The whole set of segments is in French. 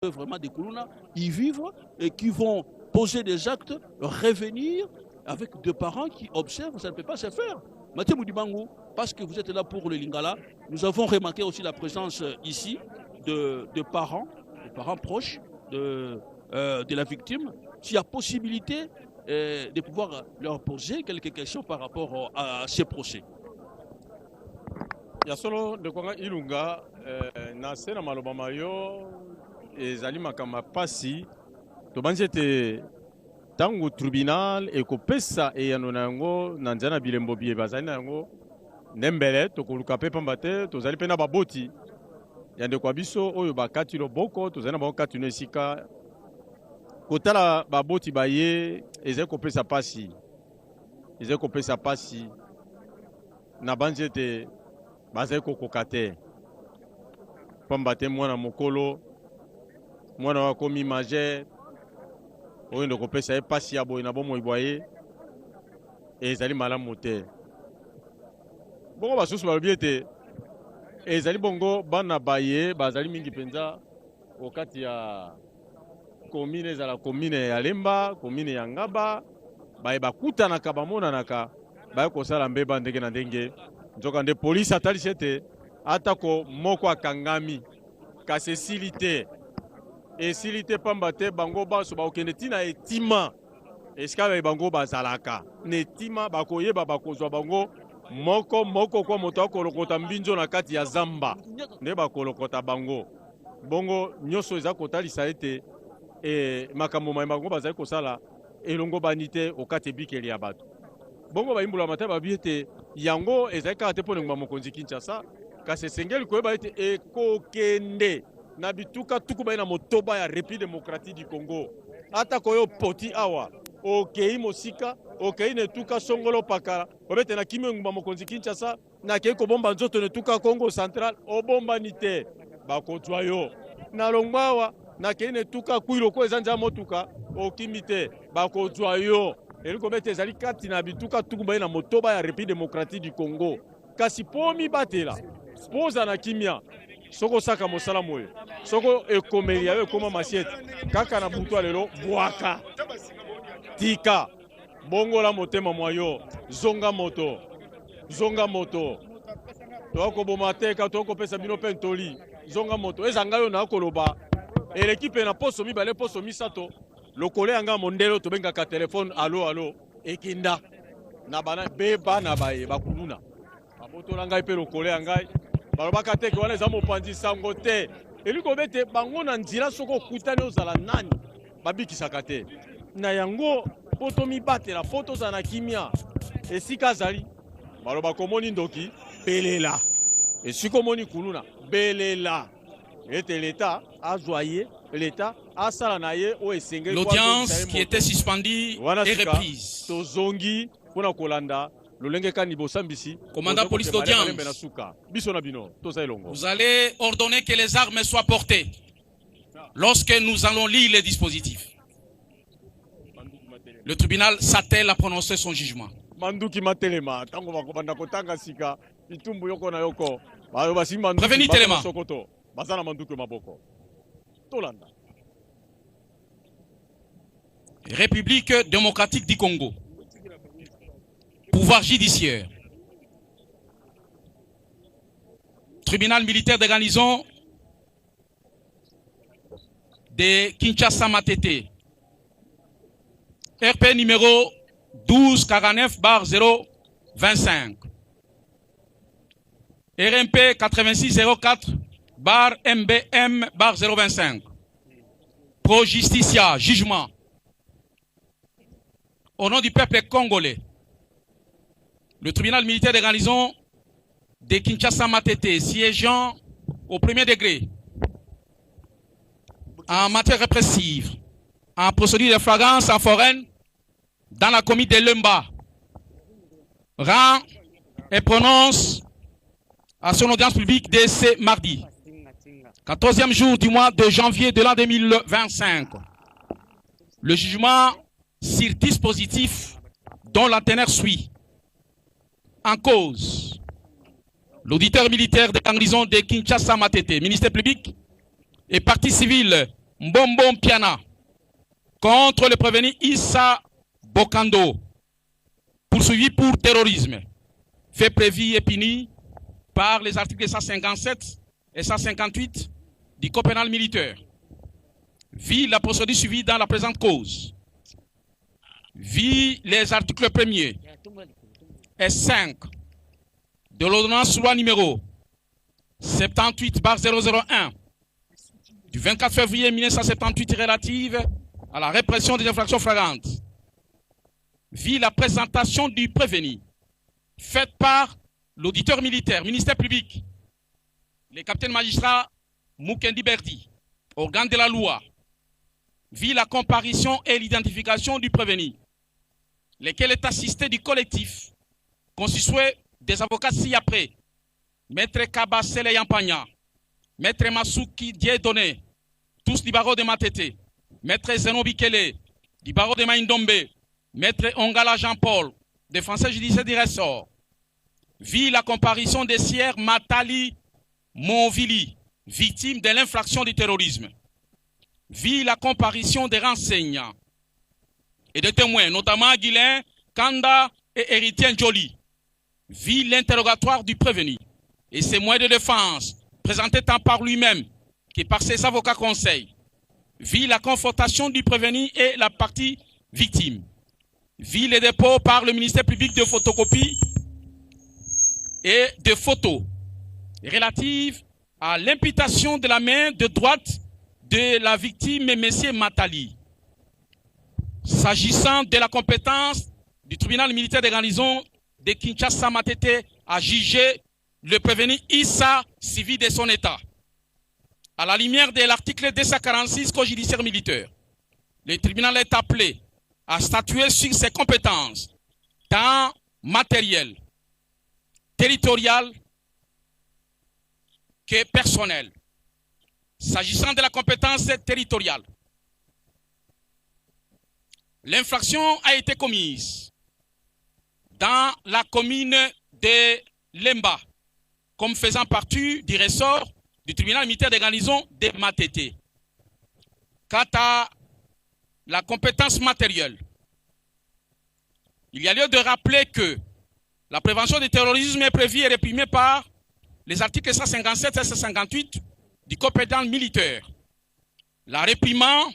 vraiment des Koulouna y vivre et qui vont poser des actes, revenir avec des parents qui observent, ça ne peut pas se faire. Mathieu Moudibango, parce que vous êtes là pour le Lingala, nous avons remarqué aussi la présence ici de parents proches de la victime. S'il y a possibilité de pouvoir leur poser quelques questions par rapport à ces procès. Ya solo de kwanga ilunga na sena maloba mayo ezali makama pasi to banjete tango tribunal ekopesa eyano na yango na nzana bilembo bie bazali na yango ndembele tokoluka pe pamba te tozali pe na baboti ya ndeko biso oyo bakati loboko tozali na bakati no esika kotala baboti baye ezali kopesa pasi na banjete bazali kokoka te pamba te mwana mokolo mwana wakomi majeur oyo ndeko kopesa ye pasi ya boye na bomoi bwa ye ezali malamu te bongo basusu balobi ete ezali bongo bana baye bazali mingi mpenza okati ya komine ezala komine ya Lemba komine ya Ngaba baye bakutanaka bamonanaka baye kosala mbeba ndenge na ndenge nzoka nde polisi atalisi ete atako moko akangami kasi esili te pamba te bango baso bakokende ntina etima esika baye bango bazalaka na etima bakoyeba bakozwa bango moko kwa moto akolokota mbinzo na kati ya zamba nde bakolokota bango bongo nyonso eza kotalisa ete makambo maye bango bazali kosala elongo bani te okati ebikeli ya bato bongo bayimbula mataba babi ete yango ezali kaka te mpo nenguma mokonzi Kinshasa kasi esengeli koyeba ete ekokende na bituka tuku baye na motoba ya République démocratique du Congo ata koyo poti awa okei mosika okei netuka songolo pakala obete na kimi nguma mokonzi Kinshasa na kei kobomba nzoto netuka Congo Central obombani te bakozwa yo na longwawa na kei netuka kwilo ko ezanja motuka okimi te bakozwa yo eliko bete ezali kati na bituka tuku baye na motoba ya République démocratique du Congo kasi pomi batela poza na kimia soko saka mosala moyo soko ekomeli yayo ekoma masiete kaka na butu lelo bwaka tika bongola motema mwayo zonga moto tokoboma teka tokopesa bino mpe ntoli zonga moto ezanga yo na koloba eleki mpe na poso mibale poso misato lokolo yanga mondelo tobengaka telefone alo ekinda na bana beba na baye bakuluna babotola ngai mpe lokolo ya ngai balobaka teke wana eza mopanzi sango te eliko bete bango na nzira soko okutani ozala nani babikisaka te na yango po tomibatela po tozala na kimia esika azali baloba komoni ndoki belela esika omoni kuluna belela ete l'État a joyé, l'État a salanaye au esengé. L'audience qui était suspendue est reprise. Tozongi pona kolanda lolenge kanibo sambisi. Commandant police d'audience. Vous allez ordonner que les armes soient portées lorsque nous allons lire les dispositifs. Le tribunal s'attelle à prononcer son jugement. Manduki matelema tango bakobanda kotanga sika itumbu yoko na yoko. Prévenez Téléma. République démocratique du Congo. Pouvoir judiciaire. Tribunal militaire de garnison de Kinshasa Matete. RP numéro 1249/025. RMP 8604/MBM/025. Pro Justicia, jugement. Au nom du peuple congolais, le tribunal militaire de garnison de Kinshasa Matete, siégeant au premier degré, en matière répressive, en procédure de flagrance en foraine, dans la commune de Lemba, rend et prononce à son audience publique de ce mardi, 14e jour du mois de janvier de l'an 2025, le jugement sur dispositif dont la teneur suit. En cause, l'auditeur militaire de garnison de Kinshasa Matete, ministère public et partie civile Mbombo Mpiana contre le prévenu Issa Bokando, poursuivi pour terrorisme, fait prévu et puni par les articles 157 et 158 du Code pénal militaire. Vit la procédure suivie dans la présente cause. Vit les articles 1er et 5 de l'ordonnance loi numéro 78/001 du 24 février 1978 relative à la répression des infractions flagrantes. Vit la présentation du prévenu faite par l'auditeur militaire, ministère public, le capitaine magistrat Moukendi Berdi, organe de la loi. Vit la comparution et l'identification du prévenu, lequel est assisté du collectif constitué des avocats ci-après, Maître Kabasele Yampagna, Maître Masuki Dieudonné, tous du barreau de Matete, Maître Zeno Bikele, du barreau de Maïndombe, Maître Ongala Jean-Paul, défenseur judiciaire du ressort. Vit la comparution des sieurs Matali Monvili, victime de l'infraction du terrorisme. Vit la comparution des renseignants et des témoins, notamment Guilain, Kanda et Héritier Njoli. Vit l'interrogatoire du prévenu et ses moyens de défense, présentés tant par lui-même que par ses avocats conseils. Vit la confrontation du prévenu et la partie victime. Vit les dépôts par le ministère public de photocopie et de photos relatives à l'imputation de la main de droite de la victime, M. Matali. S'agissant de la compétence du tribunal militaire de garnison de Kinshasa Matete à juger le prévenu Issa civil de son état. À la lumière de l'article 246 Code judiciaire militaire, le tribunal est appelé à statuer sur ses compétences, tant matérielles, territoriales que personnelles. S'agissant de la compétence territoriale, l'infraction a été commise dans la commune de Lemba, comme faisant partie du ressort du tribunal militaire de garnison de Matete. Quant à la compétence matérielle, il y a lieu de rappeler que la prévention du terrorisme est prévue et réprimée par les articles 157 et 158 du Code pénal militaire. La réprimande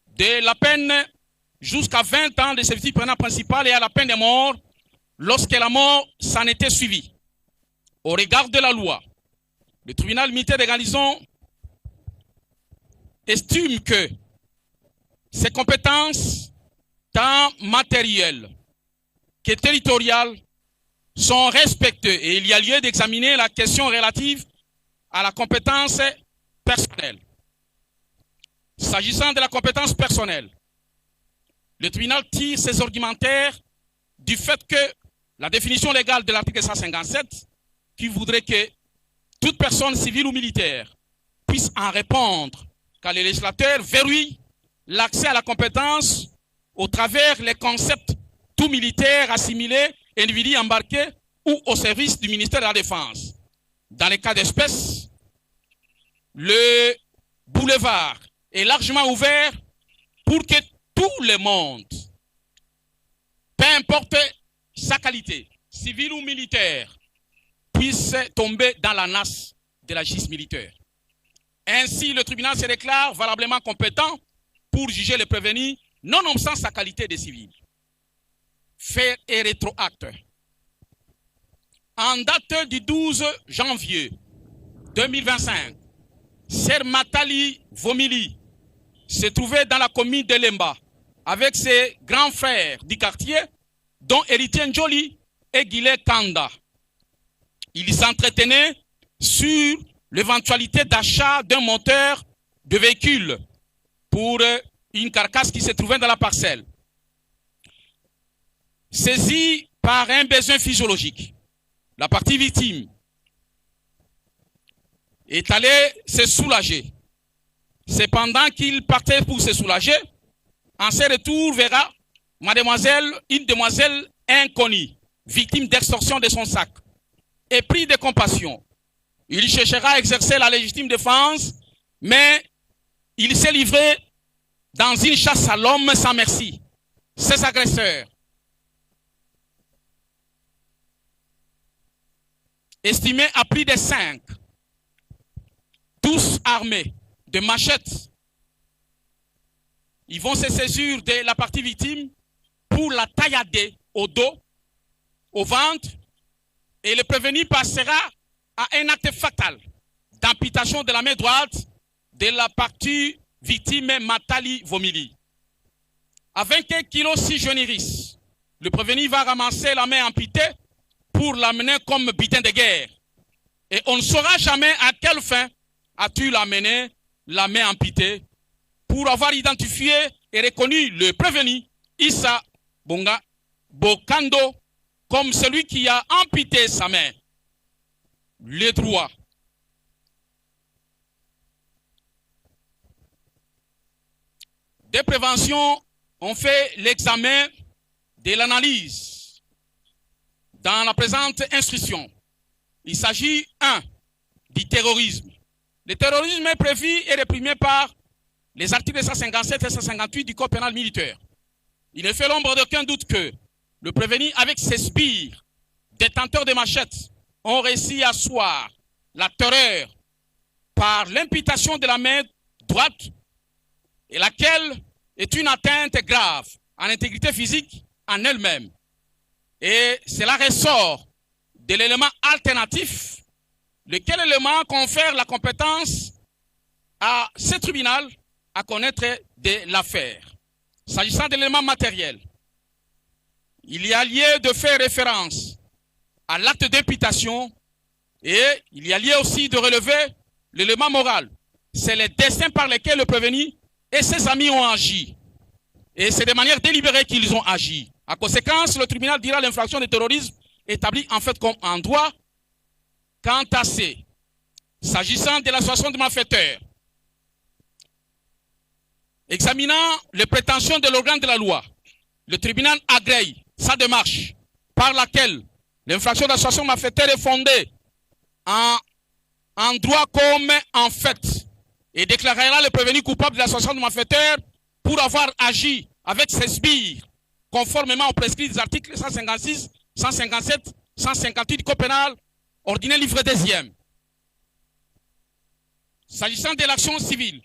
de la peine jusqu'à 20 ans de servitude pénale principale et à la peine de mort lorsque la mort s'en était suivie. Au regard de la loi, le tribunal militaire de garnison estime que ses compétences, tant matérielles que territoriales, sont respectées et il y a lieu d'examiner la question relative à la compétence personnelle. S'agissant de la compétence personnelle, le tribunal tire ses argumentaires du fait que la définition légale de l'article 157, qui voudrait que toute personne civile ou militaire puisse en répondre, car le législateur verrouille l'accès à la compétence au travers les concepts tout militaire assimilés, individus embarqués ou au service du ministère de la Défense. Dans les cas d'espèce, le boulevard est largement ouvert pour que tout le monde, peu importe sa qualité, civile ou militaire, puisse tomber dans la nasse de la justice militaire. Ainsi, le tribunal se déclare valablement compétent pour juger le prévenu, nonobstant sa qualité de civil. Fait et rétroacte. En date du 12 janvier 2025, Ser Matali Vomili se trouvait dans la commune de Lemba avec ses grands frères du quartier, dont Héritier Njoli et Guilé Kanda. Ils s'entretenaient sur l'éventualité d'achat d'un moteur de véhicule pour une carcasse qui se trouvait dans la parcelle. Saisi par un besoin physiologique, la partie victime est allée se soulager. Cependant qu'il partait pour se soulager, en ses retours verra une demoiselle inconnue, victime d'extorsion de son sac. Et pris de compassion, il cherchera à exercer la légitime défense, mais il s'est livré dans une chasse à l'homme sans merci. Ses agresseurs, estimés à plus de 5, tous armés de machettes, ils vont se saisir de la partie victime pour la taillader au dos, au ventre, et le prévenu passera à un acte fatal d'amputation de la main droite de la partie victime Matali Vomili. Avec 1 kg 6 généris, le prévenu va ramasser la main amputée pour l'amener comme butin de guerre. Et on ne saura jamais à quelle fin as-tu amené la main amputée pour avoir identifié et reconnu le prévenu Issa Bonga Bokando comme celui qui a amputé sa main. Le droit. Des préventions ont fait l'examen de l'analyse dans la présente instruction. Il s'agit 1. Du terrorisme. Le terrorisme est prévu et réprimé par les articles 157 et 158 du Code pénal militaire. Il ne fait l'ombre d'aucun doute que le prévenu, avec ses sbires, détenteurs de machettes, ont réussi à asseoir la terreur par l'imputation de la main droite, et laquelle est une atteinte grave à l'intégrité physique en elle-même. Et cela ressort de l'élément alternatif, lequel élément confère la compétence à ce tribunal à connaître de l'affaire. S'agissant de l'élément matériel, il y a lieu de faire référence à l'acte d'imputation et il y a lieu aussi de relever l'élément moral. C'est le destin par lequel le prévenu et ses amis ont agi. Et c'est de manière délibérée qu'ils ont agi. En conséquence, le tribunal dira l'infraction de terrorisme établie en fait comme en droit. Quant à ces, s'agissant de l'association de malfaiteurs, examinant les prétentions de l'organe de la loi, le tribunal agrée sa démarche par laquelle l'infraction d'association de malfaiteurs est fondée en droit comme en fait et déclarera le prévenu coupable de l'association de malfaiteurs pour avoir agi avec ses sbires conformément aux prescrits des articles 156, 157, 158 du Code pénal ordinaire livre 2e. S'agissant de l'action civile,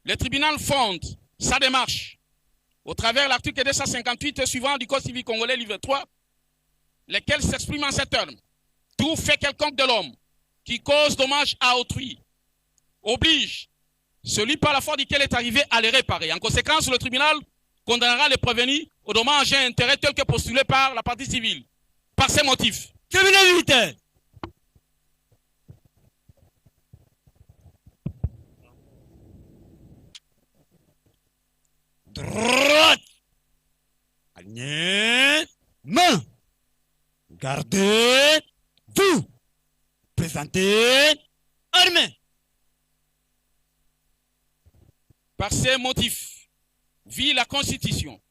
le tribunal fonde sa démarche au travers de l'article 258 et suivant du Code civil congolais, livre 3, lequel s'exprime en ces termes. Tout fait quelconque de l'homme qui cause dommage à autrui oblige celui par la foi duquel est arrivé à les réparer. En conséquence, le tribunal condamnera les prévenus au dommage et intérêt tel que postulé par la partie civile. Par ces motifs. Tribunal militaire. Droite. Aligné. Main. Gardez. Vous. Présentez. Armée. Par ces motifs, vit la Constitution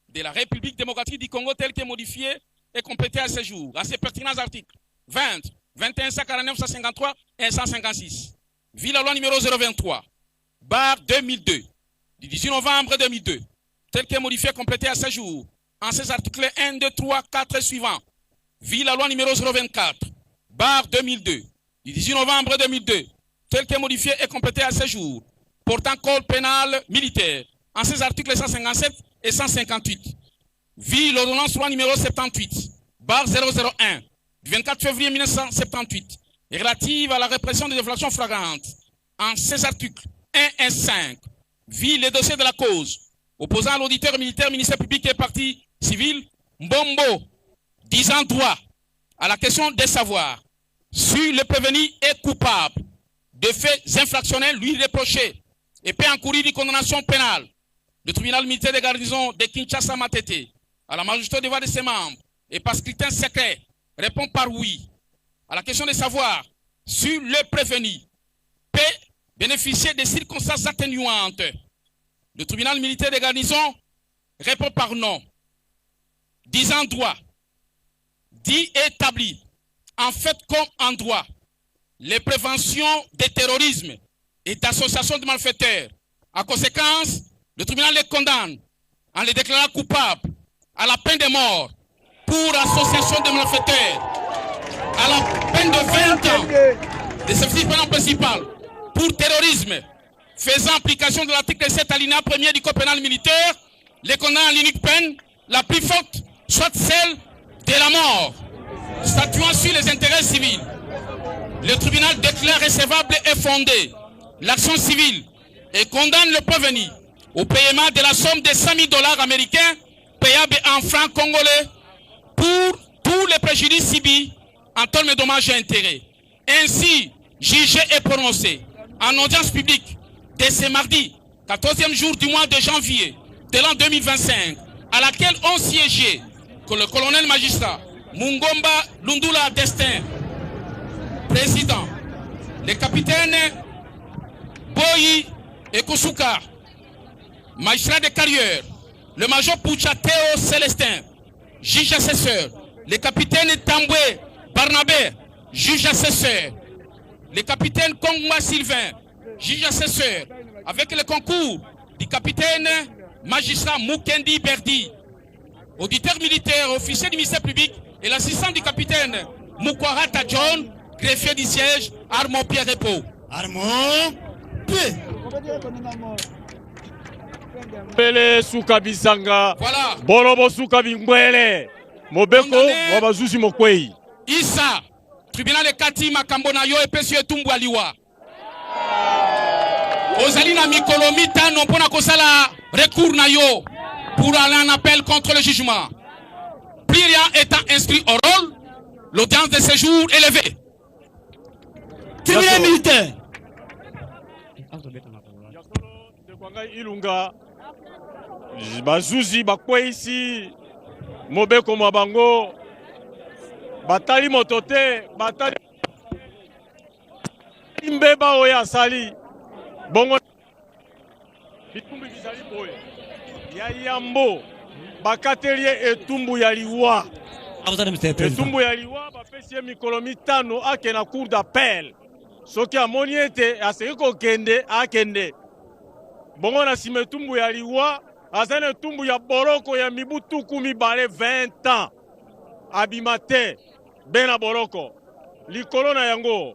de la République démocratique du Congo telle que modifiée et complétée à ce jour, à ces pertinents articles 20, 21, 149, 153 et 156. Vit la loi numéro 023, barre 2002, du 18 novembre 2002, telle que modifiée et complétée à ce jour, en ces articles 1, 2, 3, 4 et suivants. Vit la loi numéro 024, barre 2002, du 18 novembre 2002, telle que modifiée et complétée à ce jour, portant code pénal militaire, en ces articles 157 et 158. Vit l'ordonnance loi numéro 78, barre 001, du 24 février 1978, et relative à la répression des infractions flagrantes, en ces articles 1 et 5. Vit les dossiers de la cause, opposant à l'auditeur militaire, ministère public et partie civile, Mbombo, disant droit à la question des savoirs, si le prévenu est coupable de faits infractionnels lui reprochés, et peut encourir une condamnation pénale. Le tribunal militaire de garnison de Kinshasa Matete, à la majorité des voix de ses membres, et par scrutin secret, répond par oui. À la question de savoir si le prévenu peut bénéficier des circonstances atténuantes, le tribunal militaire de garnison répond par non. Disant droit dit et établi, en fait comme en droit, les préventions des terrorismes et d'associations de malfaiteurs. En conséquence, le tribunal les condamne en les déclarant coupables à la peine de mort pour association de malfaiteurs, à la peine de 20 ans de service pénal principal pour terrorisme, faisant application de l'article 7 alinéa 1er du code pénal militaire, les condamne à l'unique peine la plus forte, soit celle de la mort, statuant sur les intérêts civils. Le tribunal déclare recevable et fondé l'action civile et condamne le prévenu au paiement de la somme de 100 000 $ américains payable en francs congolais pour tous les préjudices subis en termes de dommages et intérêts. Ainsi, jugé et prononcé en audience publique de ce mardi, 14e jour du mois de janvier de l'an 2025, à laquelle ont siégé que le colonel magistrat Mungomba Lundula Destin, président, le capitaine Boyi Ekosuka, magistrat de carrière, le major Poucha Théo Célestin, juge assesseur, le capitaine Tamboué Barnabé, juge assesseur, le capitaine Kongwa Sylvain, juge assesseur, avec le concours du capitaine magistrat Mukendi Berdi, auditeur militaire, officier du ministère public, et l'assistant du capitaine Mukwarata John, greffier du siège, Armand Pierre Repo. Armand Pierre. Pele suka bisanga. Voilà. Borobo suka bingwele. Mobeko wabazuzi mokwei. Issa, tribunal de Kati makambo na yo epesi etumbu aliwa. Ozali na mikolo mitano mpona kosala recours na yo pour aller en appel contre le jugement. Plus rien étant inscrit au rôle, l'audience de séjour est levée. Tribunal militaire. Ilunga bazuzi bakweisi mobeko mwa bango batali motote batali mbeba oya asali bongo bitumbu bizali boye ya yambo bakatelie etumbu ya liwa etumbu ya liwa bapesi mikolo mitano ake na cour d'appel soki amoni ete aseki kokende akende bongo na nsima etumbu ya liwa azali etumbu ya boroko ya mibu tuku mibale 20 ans abima te be na boroko likolo na yango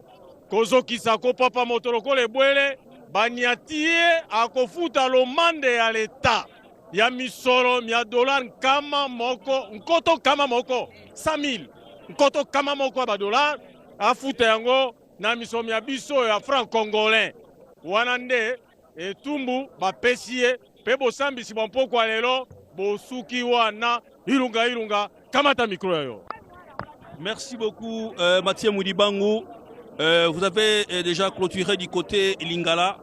kozokisa kopapa moto lokola ebwele baniati ye akofuta lomande ya leta ya misolo ya dollar nkama moko nkoto kama moko 100 000 nkoto kama moko ya badolar afuta yango na misolo ya biso ya franc congolais wana nde etumbu bapesi ye pe bosambisi bampoko lelo bosuki wana ilunga kamata micro yayo. Merci beaucoup Mathieu Moudibangu. Vous avez déjà clôturé du côté Lingala,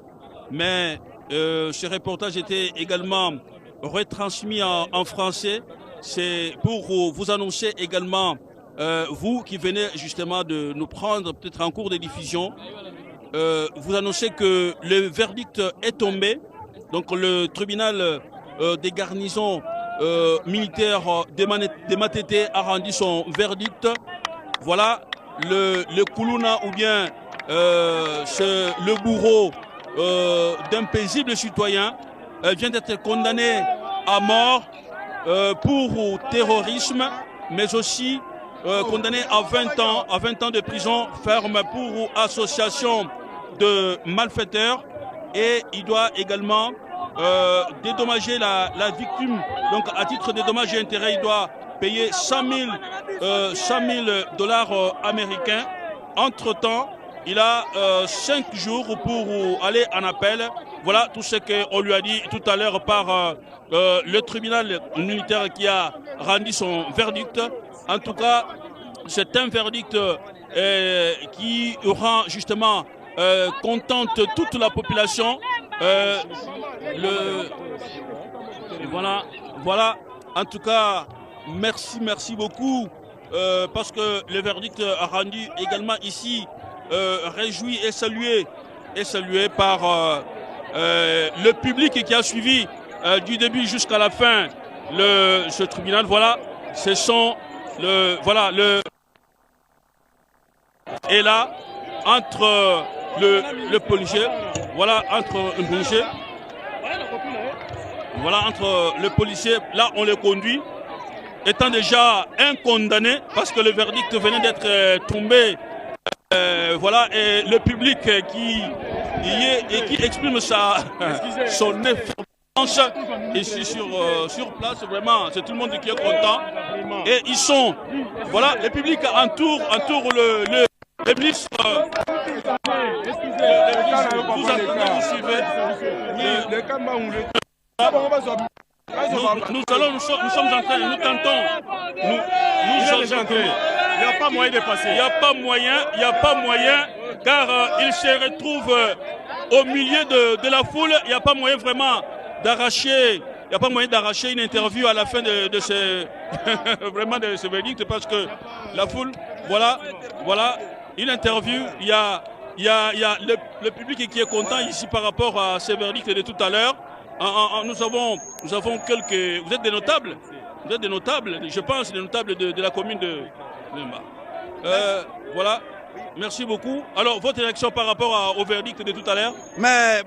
mais ce reportage était également retransmis en français. C'est pour vous annoncer également, vous qui venez justement de nous prendre peut-être en cours de diffusion, vous annoncez que le verdict est tombé. Donc le tribunal des garnisons militaires de Matete a rendu son verdict. Voilà, le Koulouna ou bien le bourreau d'un paisible citoyen vient d'être condamné à mort pour terrorisme, mais aussi condamné à 20 ans de prison ferme pour association de malfaiteurs, et il doit également dédommager la victime. Donc à titre de dommages et intérêts, il doit payer 100 000 $ américains. Entre-temps, il a 5 jours pour aller en appel. Voilà tout ce qu'on lui a dit tout à l'heure par le tribunal militaire qui a rendu son verdict. En tout cas, c'est un verdict qui rend justement contente toute la population. Voilà. En tout cas, merci beaucoup parce que le verdict a rendu également ici réjoui et salué par le public qui a suivi du début jusqu'à la fin ce tribunal. Voilà, ce sont Et là, entre le policier, voilà, entre le policier, voilà, entre le policier, là, on le conduit, étant déjà un condamné, parce que le verdict venait d'être tombé, voilà, et le public qui exprime son efforce ici sur place, vraiment, c'est tout le monde qui est content. Et ils sont, voilà, le public entoure le ministre. Vous entendez, vous suivez. Nous sommes en train, nous tentons. Nous sommes entrés. Il n'y a pas moyen de passer. Il n'y a pas moyen, car il se retrouve au milieu de la foule. Il n'y a pas moyen vraiment d'arracher. Il n'y a pas moyen d'arracher une interview à la fin de ce vraiment de ce verdict, parce que la foule, voilà, une interview. Il y a le public qui est content ici par rapport à ce verdict de tout à l'heure. Nous avons quelques. Vous êtes des notables. Vous êtes des notables, je pense, des notables de la commune de Lemba. Voilà. Merci beaucoup. Alors, votre réaction par rapport au verdict de tout à l'heure? Mais,